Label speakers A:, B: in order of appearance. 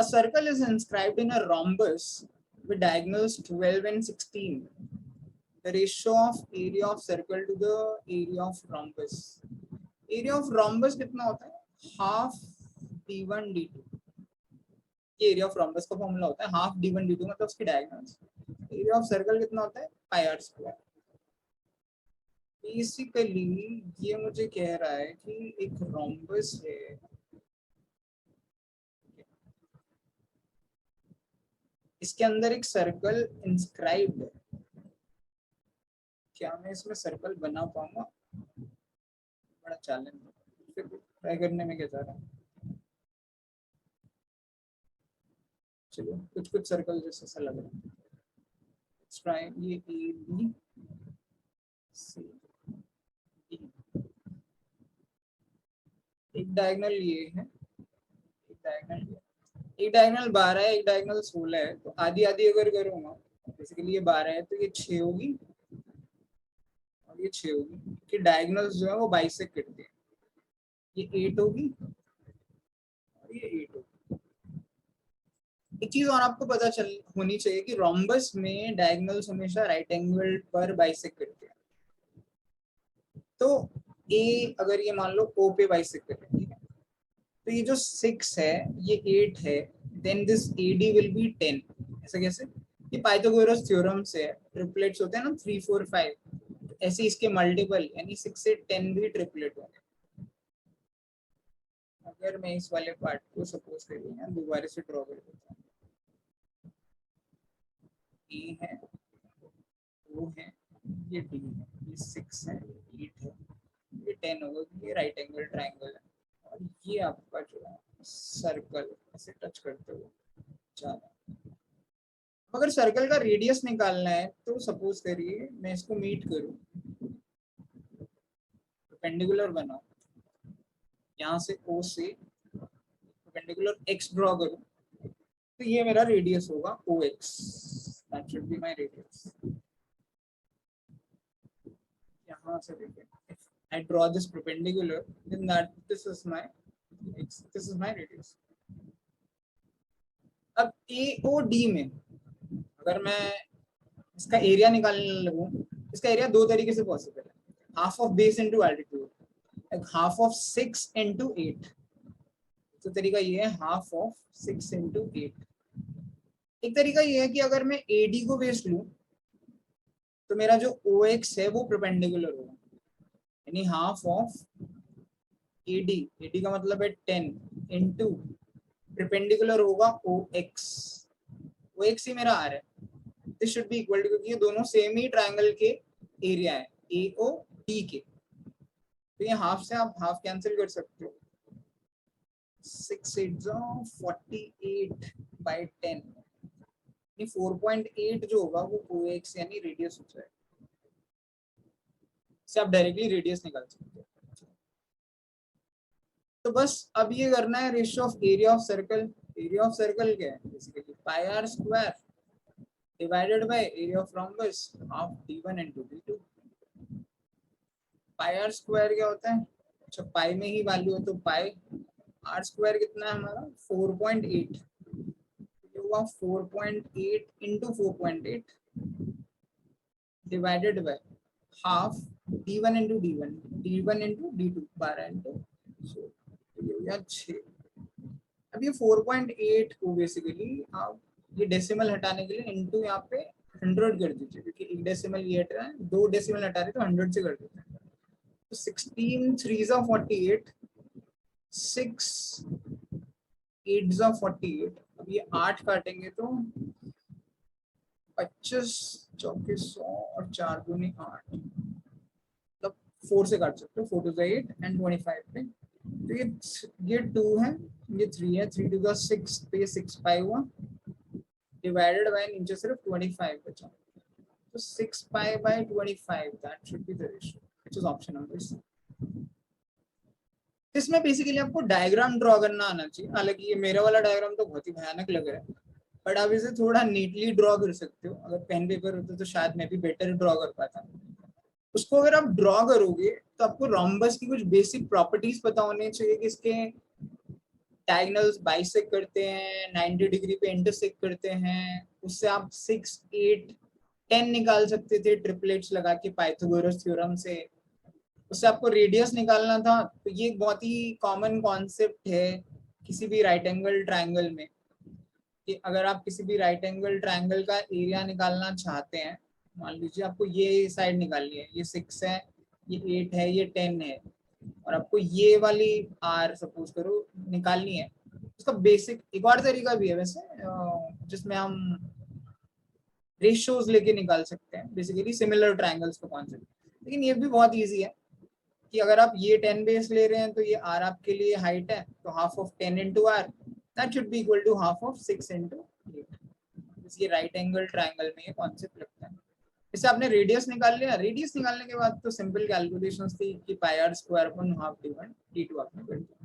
A: A circle is inscribed in a rhombus with diagonals 12 and 16. The ratio of area of circle to the area of rhombus. Area of rhombus कितना होता है? Half d1 d2. ये area of rhombus का formula होता है, half d1 d2 मतलब उसकी diagonals. Area of circle कितना होता है? पाई आर स्क्वायर. बेसिकली ये मुझे कह रहा है कि एक रॉम्बस है, इसके अंदर एक सर्कल इंस्क्राइब्ड है. क्या मैं इसमें सर्कल बना पाऊंगा? बड़ा चैलेंज है, ट्राई करने में क्या जा रहा है. चलो कुछ कुछ सर्कल जैसा सा लग रहा है. Let's try. ये ए बी सी डी, एक डायगोनल ये है, एक डायगोनल ये, एक डायगोनल 12 है, एक डायगोनल 16 है. तो आधी आधी अगर करूंगा, बेसिकली ये 12 है तो ये 6 होगी और ये 6 होगी, कि डायगोनल्स जो है वो बाइसेक्ट करते हैं. ये 8 होगी और ये 8 होगी. एक चीज और आपको पता चल होनी चाहिए कि रोम्बस में डायगोनल्स हमेशा राइट एंगल पर बाइसेक्ट करते हैं. तो ए अगर ये मान लो ओ पे बाइसेक्ट कर रहे हैं, ठीक है, तो ये जो 6 है ये 8 है, then this AD will be 10. ऐसा कैसे? ये पाइथागोरस थ्योरम से है, ट्रिपलेट्स होते हैं ना 3 4 5, ऐसे इसके मल्टीपल यानी 6 से 10 भी ट्रिपलेट होंगे. अगर मैं इस वाले पार्ट को सपोज कर लिया दोबारा से ड्रॉ कर देता हूँ. ए है, ओ है, ये डी है, ये 6 है, 8 है, ये 10 होगा, ये राइट एंगल ट्रायंगल है. और ये आपका जो है सर्कल ऐसे टच करते हुए जा रहा है. अगर सर्कल का रेडियस निकालना है तो सपोज करिए मैं इसको मीट करूं, परपेंडिकुलर बनाऊं, यहाँ से O से परपेंडिकुलर x ड्रॉ करूं, तो ये मेरा रेडियस होगा OX. That should be my radius. यहाँ से देखिए, I draw this perpendicular, then that this is my x, this is my radius. अब AOD में अगर मैं इसका एरिया निकालने लगूं, इसका एरिया दो तरीके से पॉसिबल है. Half of base into altitude, like half of 6 into 8. तो तरीका ये है हाफ ऑफ 6 into 8. एक तरीका ये है कि अगर मैं AD को बेस लूं तो मेरा जो OX है वो परपेंडिकुलर होगा, यानी हाफ ऑफ AD, AD का मतलब है 10 into परपेंडिकुलर होगा OX. OX ही मेरा R है. This should be equal to, क्योंकि ये दोनों सेम ही ट्रायंगल के एरिया है AOD के, तो ये हाफ से आप हाफ कैंसिल कर सकते हो. 6 8 48 by 10, 4.8 जो होगा वो OX यानी रेडियस हो जाएगा. इससे आप डायरेक्टली रेडियस निकाल सकते हो. तो बस अब ये करना है ratio of area of circle. Area of circle क्या है? Basically pi r square divided by area of rhombus half d1 into d2. Pi r square क्या होता है? अच्छा पाई में ही वैल्यू है तो पाई आर स्क्वायर कितना है हमारा? 4.8. ये हुआ 4.8 into 4.8 divided by half d1 into d1, d1 into d2, 12 into 4, तो ये हो गया 6. अब ये 4.8 को बेसिकली आप ये डेसिमल हटाने के लिए इनटू यहाँ पे 100 कर दीजिए, क्योंकि एक डेसिमल ये हट रहा है, दो डेसिमल हटा रहे तो 100 से कर देते हैं. तो 16 3 48, 6 8 48. अब ये 8 काटेंगे तो 25 चौके 100 और 4 दूनी 8, मतलब 4 से काट सकते हो. 4 to the 8 and 25 पे. तो ये 2 है, ये 3 है, 3 to the 6 तो ये 6 पाई हुआ डिवाइडेड बाय नीचे सिर्फ 25 बचा, तो 6 pi by 25. That should be the ratio, which is option number C. इसमें बेसिकली आपको डायग्राम ड्रॉ करना आना चाहिए. हालांकि ये मेरा वाला डायग्राम तो बहुत ही भयानक लग रहा है, बट आप इसे थोड़ा नीटली ड्रॉ कर सकते हो. अगर पेन पेपर होता तो शायद मैं भी बेटर ड्रॉ कर पाता. उसको अगर आप ड्रॉ करोगे तो आपको रोम्बस की कुछ बेसिक प्रॉपर्टीज पता होनी चाहिए कि इसके डायगोनल्स बाइसेक्ट करते हैं, 90 डिग्री पे इंटरसेक्ट करते हैं, उससे आप 6, 8, 10 निकाल सकते थे ट्रिपलेट्स लगा के पाइथागोरस थ्योरम से। उससे आपको रेडियस निकालना था, तो ये एक बहुत ही कॉमन कॉन्सेप्ट है किसी भी राइट एंगल ट्राइंगल में, कि अगर आप किसी भी राइट एंगल ट्राइंगल का एरिया निकालना चाहते हैं, मान लीजिए आपको ये साइड निकालनी है, ये 6 है, ये 8 है, ये 10 है, और आपको ये वाली आर सपोज करो निकालनी है। उसका बेसिक एक और तरीका भी है वैसे, जिसमें हम रेशियोज लेके निकाल सकते हैं, बेसिकली सिमिलर ट्राइंगल्स का कॉन्सेप्ट। लेकिन ये भी बहुत इजी है कि अगर आप ये 10 बेस ले रहे हैं तो ये आर आपके लिए हाइट है, तो half of 10 into r that should be equal to half of 6 into 8। ये राइट एंगल ट्राइंगल में ये कॉन्सेप्ट लगता है। इससे आपने रेडियस निकाल लिया, रेडियस निकालने के बाद तो सिंपल कैलकुलेशंस थी कि पाई आर स्क्वायर अपन हाफ डी1 डी2 आपने कर दिया।